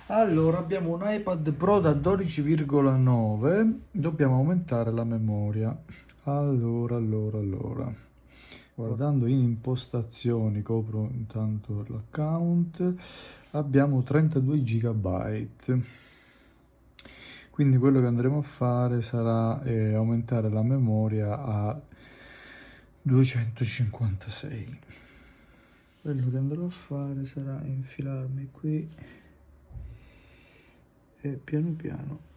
Allora, abbiamo un iPad Pro da 12,9, dobbiamo aumentare la memoria. Allora. Guardando in impostazioni, copro intanto l'account, abbiamo 32 GB. Quindi quello che andremo a fare sarà aumentare la memoria a 256. Quello che andrò a fare sarà infilarmi qui e piano piano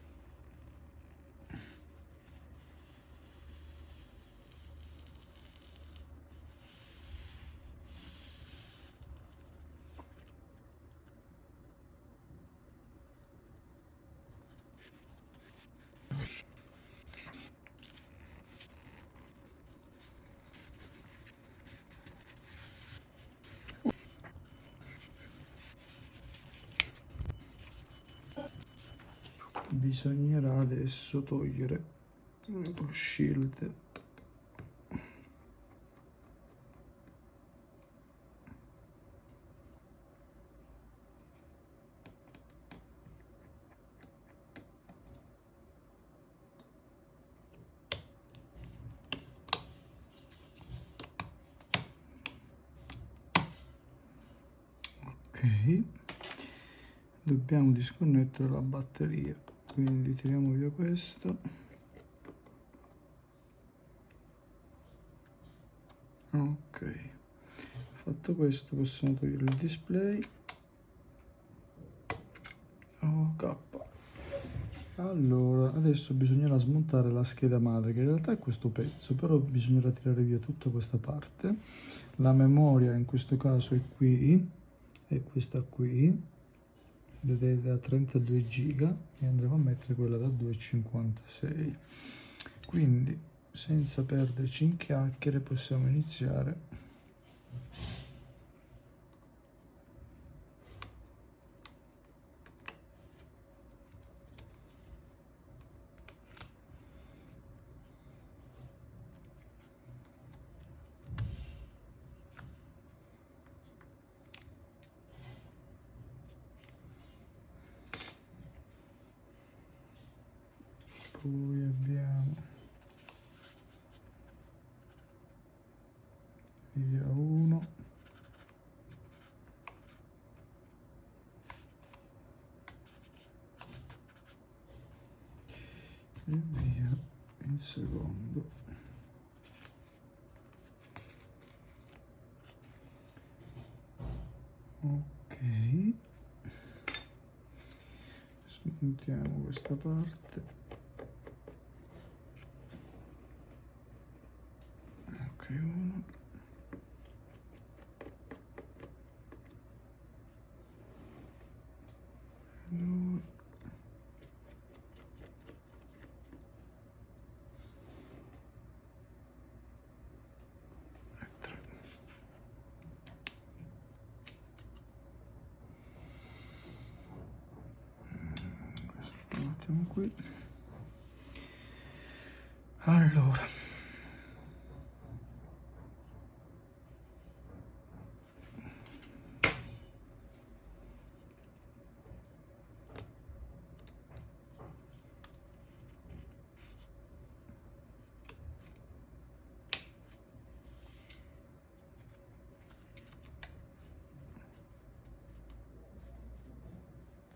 bisognerà adesso togliere lo shield. Ok, dobbiamo disconnettere la batteria, quindi tiriamo via questo. Ok, fatto questo possiamo togliere il display. Ok. Allora, adesso bisognerà smontare la scheda madre, che in realtà è questo pezzo, però bisognerà tirare via tutta questa parte. La memoria in questo caso è qui, e questa qui, vedete, da 32 giga, e andremo a mettere quella da 2,56. Quindi, senza perderci in chiacchiere, possiamo iniziare. Poi abbiamo via 1, e via il secondo. Ok, smontiamo questa parte. Ok, 1, 2 e 3. Questo lo mettiamo qui. Allora,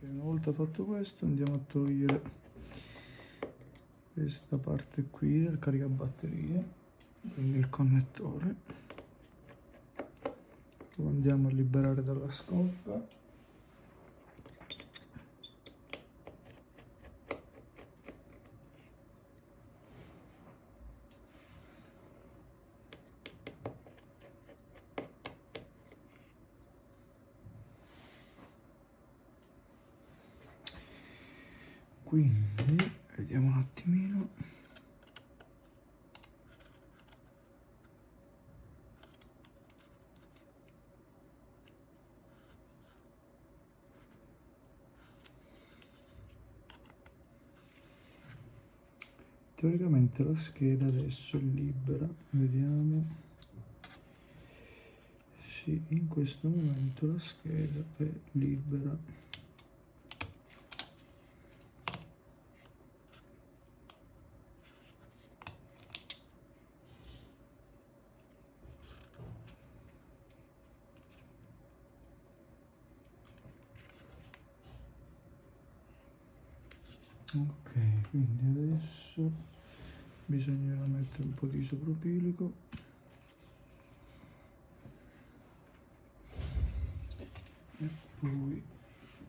una volta fatto questo andiamo a togliere questa parte qui del caricabatterie, quindi il connettore, lo andiamo a liberare dalla scocca. Quindi vediamo un attimino. Teoricamente la scheda adesso è libera, vediamo. Sì, in questo momento la scheda è libera. Ok, quindi adesso bisognerà mettere un po' di isopropilico e poi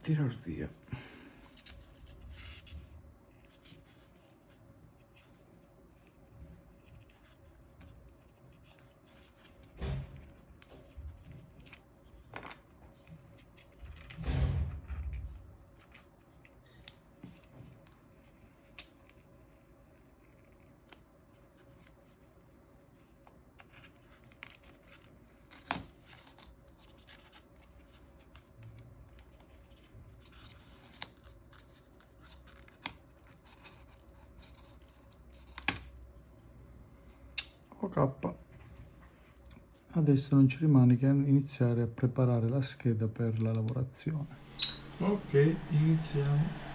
tirar via. Ok, adesso non ci rimane che iniziare a preparare la scheda per la lavorazione. Ok, iniziamo.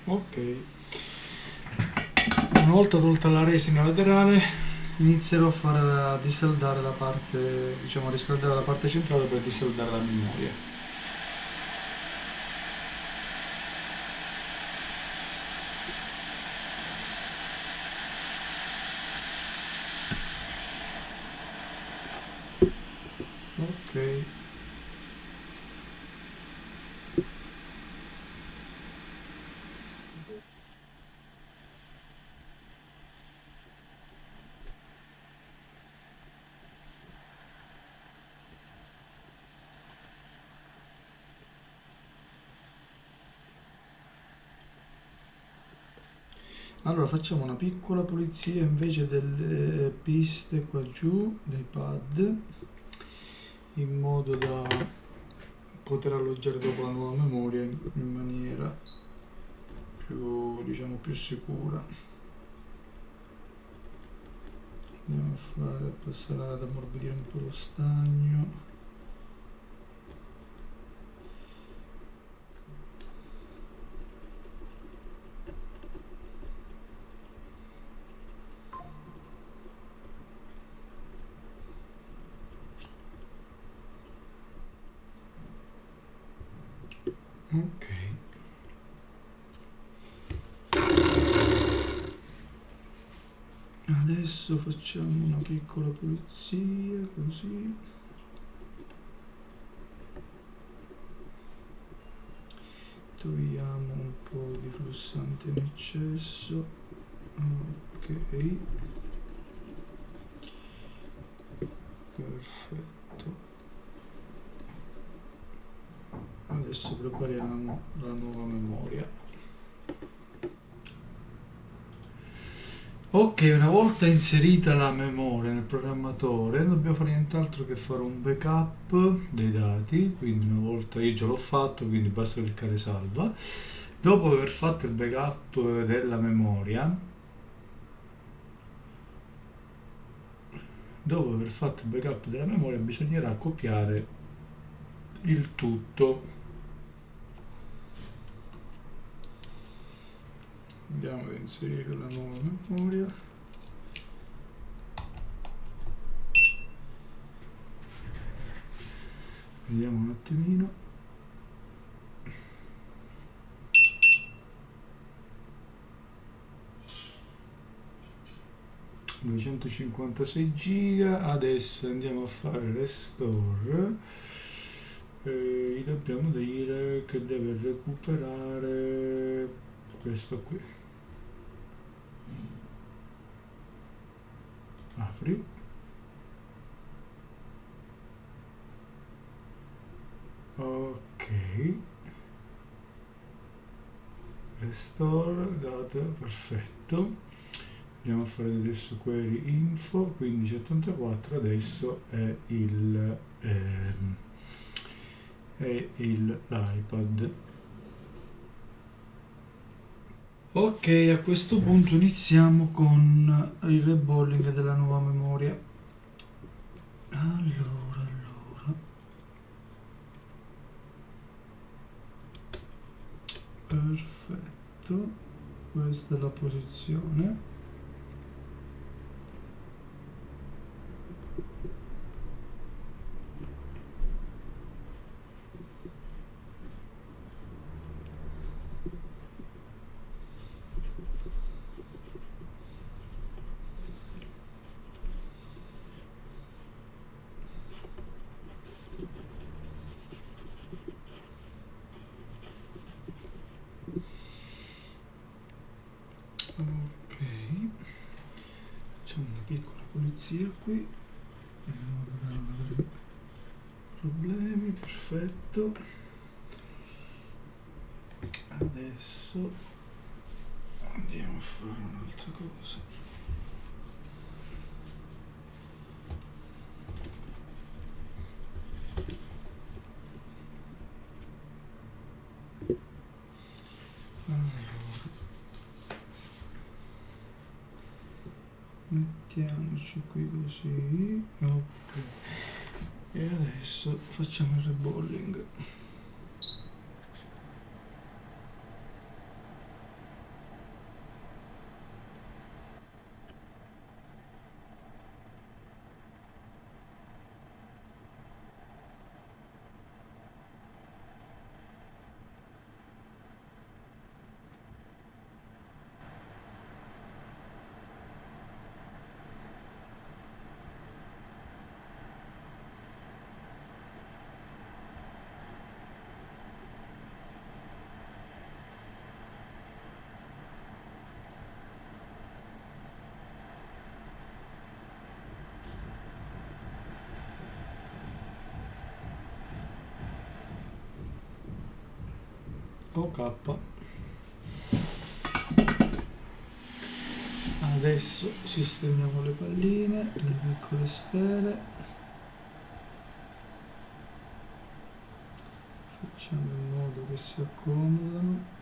Ok, una volta tolta la resina laterale inizierò a dissaldare la parte, diciamo a riscaldare la parte centrale per dissaldare la memoria. Ok. Allora facciamo una piccola pulizia invece delle piste qua giù, dei pad, in modo da poter alloggiare dopo la nuova memoria in maniera più, diciamo, più sicura. Andiamo a passare ad ammorbidire un po' lo stagno. Ok. Adesso facciamo una piccola pulizia così. Togliamo un po' di flussante in eccesso. Ok. Perfetto. Adesso prepariamo la nuova memoria. Ok, una volta inserita la memoria nel programmatore, non dobbiamo fare nient'altro che fare un backup dei dati, quindi una volta io già l'ho fatto, quindi basta cliccare salva. Dopo aver fatto il backup della memoria, bisognerà copiare il tutto. Andiamo ad inserire la nuova memoria. Vediamo un attimino. $256 GB. Adesso andiamo a fare restore. Gli dobbiamo dire che deve recuperare questo qui. Apri. Ok. Restore date, perfetto. Andiamo a fare adesso query info 1584. Adesso è l'iPad. Ok, a questo punto iniziamo con il rebolling della nuova memoria. Allora, perfetto, questa è la posizione. Ok, facciamo una piccola pulizia qui, in modo da non avere problemi, perfetto. Adesso andiamo a fare un'altra cosa. Allora, mettiamoci qui così, ok. E adesso facciamo il rebolling. Ok. Adesso sistemiamo le palline, le piccole sfere, facciamo in modo che si accomodano.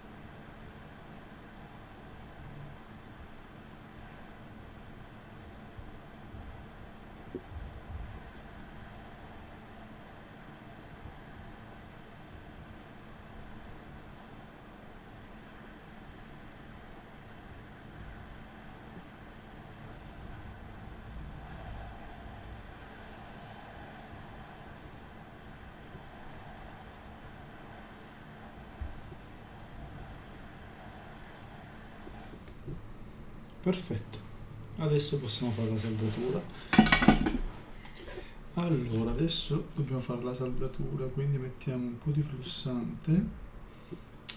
Perfetto, adesso possiamo fare la saldatura. Allora, adesso dobbiamo fare la saldatura, quindi mettiamo un po' di flussante,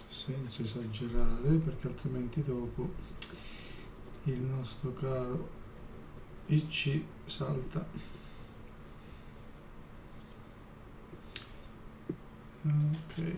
senza esagerare, perché altrimenti dopo il nostro caro PC salta. Ok.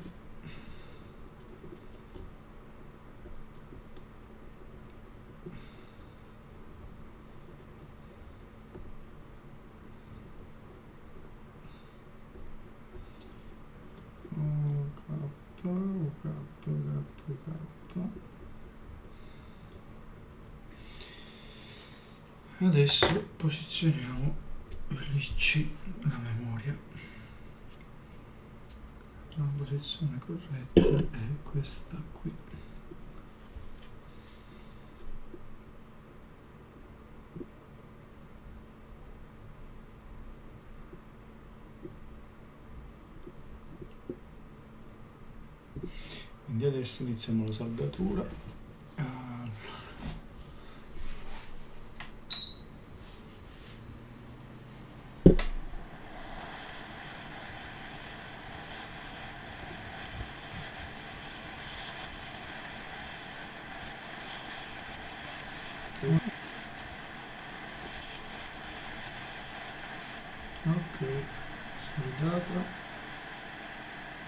Adesso posizioniamo l'IC, la memoria. La posizione corretta è questa qui. Quindi adesso iniziamo la saldatura. Ok,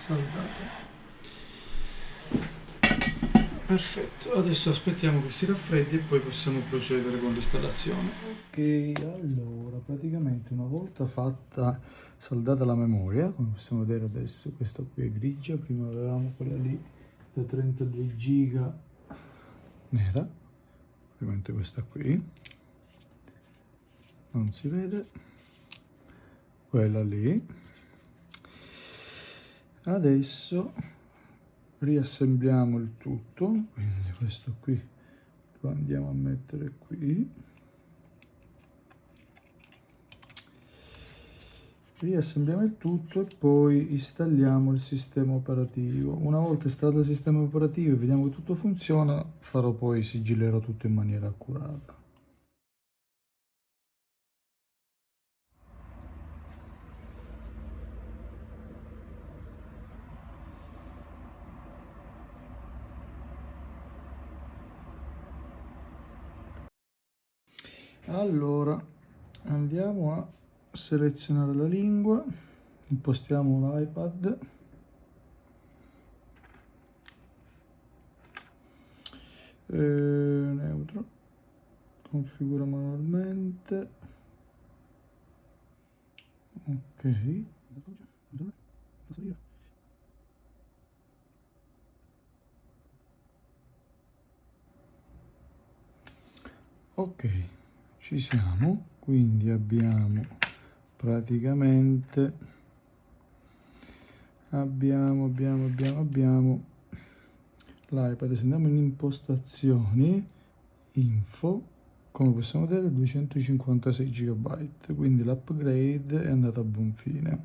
saldata. Perfetto, adesso aspettiamo che si raffreddi e poi possiamo procedere con l'installazione. Ok, allora praticamente una volta fatta, saldata la memoria, come possiamo vedere adesso, questa qui è grigia, prima avevamo quella lì da 32 giga nera, ovviamente questa qui, non si vede, quella lì. Adesso riassembliamo il tutto, quindi questo qui lo andiamo a mettere qui. Riassembliamo il tutto e poi installiamo il sistema operativo. Una volta installato il sistema operativo e vediamo che tutto funziona, sigillerò tutto in maniera accurata. Allora, andiamo a selezionare la lingua, impostiamo l'iPad, neutro, configura manualmente, ok, ok, ci siamo, quindi abbiamo praticamente abbiamo l'iPad. Se andiamo in impostazioni, info, come possiamo vedere 256 GB, quindi l'upgrade è andato a buon fine.